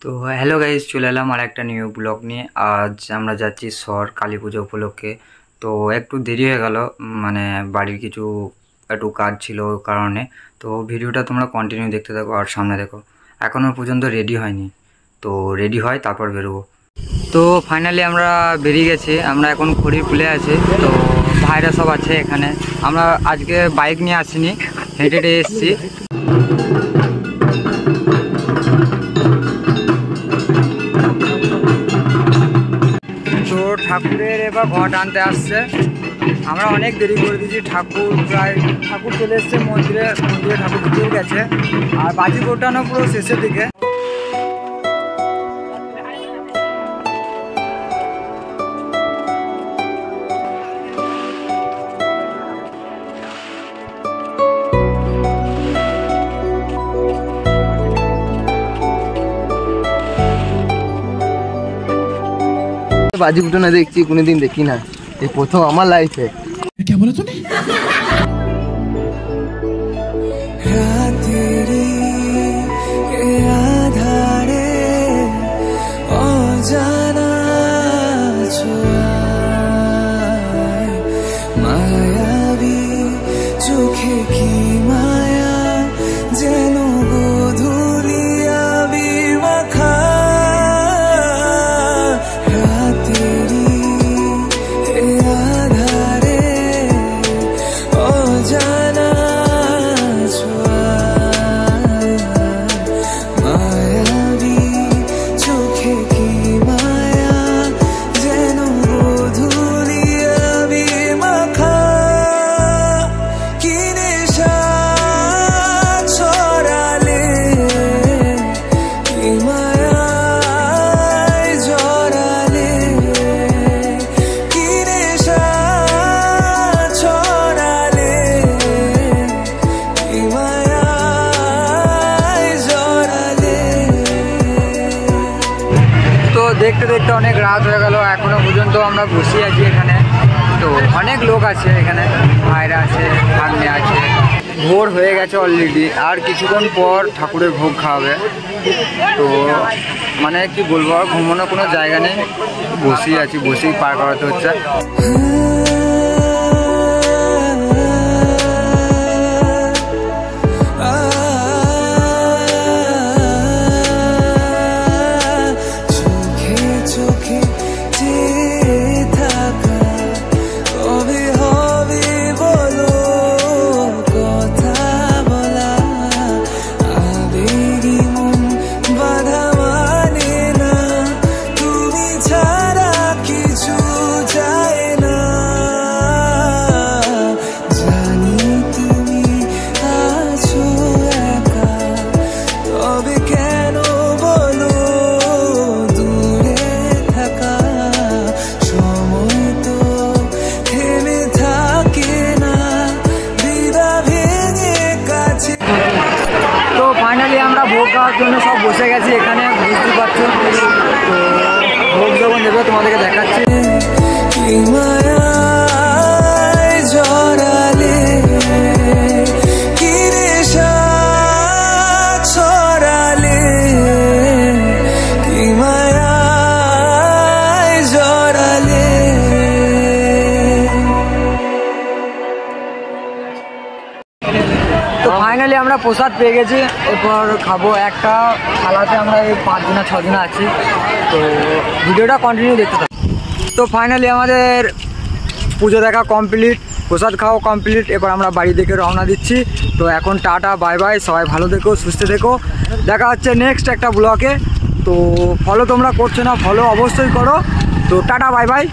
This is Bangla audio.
তো হ্যালো গাইস, চলে এলাম আর একটা নিউ ব্লগ নিয়ে। আজ আমরা যাচ্ছি শহর কালী পুজো উপলক্ষে। তো একটু দেরি হয়ে গেল, মানে বাড়ির কিছু একটু কাজ ছিল ওই কারণে। তো ভিডিওটা তোমরা কন্টিনিউ দেখতে থাকো আর সামনে দেখো। এখনও পর্যন্ত রেডি হয়নি, তো রেডি হয় তারপর বেরোবো। তো ফাইনালি আমরা বেরিয়ে গেছি। আমরা এখন খড়িরপুলে আছি। তো ভাইরা সব আছে এখানে। আমরা আজকে বাইক নিয়ে আসিনি, হেঁটে হেঁটে এসেছি। তো ঠাকুরের এবার ঘট আনতে আসছে। আমরা অনেক দেরি করে দিয়েছি। ঠাকুর চলে এসছে মন্দিরে ঠাকুর ঢুকেও গেছে। আর বাজি গোটানো পুরো শেষের দিকে। बाजी उठाना देखी कोनोदिन देखी ना, ये प्रथम আমার লাইফে। क्या बोला तूने? रातेरी के आधारे अजाना ছোঁয়ায় মায়াবী চোখে কি মায়া যেন গোধূলি আবির মাখা। দেখতে দেখতে অনেক রাত হয়ে গেল, এখনো পর্যন্ত আমরা বসে আছি এখানে। তো অনেক লোক আছে এখানে, ভাইরা আছে, ভাগ্নে আছে। ভোর হয়ে গেছে অলরেডি, আর কিছুক্ষণ পর ঠাকুরের ভোগ খাওয়াবে। তো মানে কি বলবো, আর ঘুমানোর কোনো জায়গা নেই, বসেই আছি, বসেই পার করাতে হচ্ছে। আমরা ভোগ খাওয়ার জন্য সব বসে গেছি এখানে, বুঝতে পারছো। তো ভোগ যখন দেবে তোমাদেরকে দেখাচ্ছি। তো ফাইনালি আমরা প্রসাদ পেয়ে গেছি, এরপর খাবো। একটা থালাতে আমরা এই 5 জনা 6 জনা আছি। তো ভিডিওটা কন্টিনিউ দেখতে থাকো। তো ফাইনালি আমাদের পুজো দেখা কমপ্লিট, প্রসাদ খাওয়া কমপ্লিট। এবার আমরা বাড়ি থেকে রওনা দিচ্ছি। তো এখন টাটা বাই বাই, সবাই ভালো থেকো, সুস্থ থেকো। দেখা হচ্ছে নেক্সট একটা ব্লগে। তো ফলো তোমরা করছো না, ফলো অবশ্যই করো। তো টাটা বাই বাই।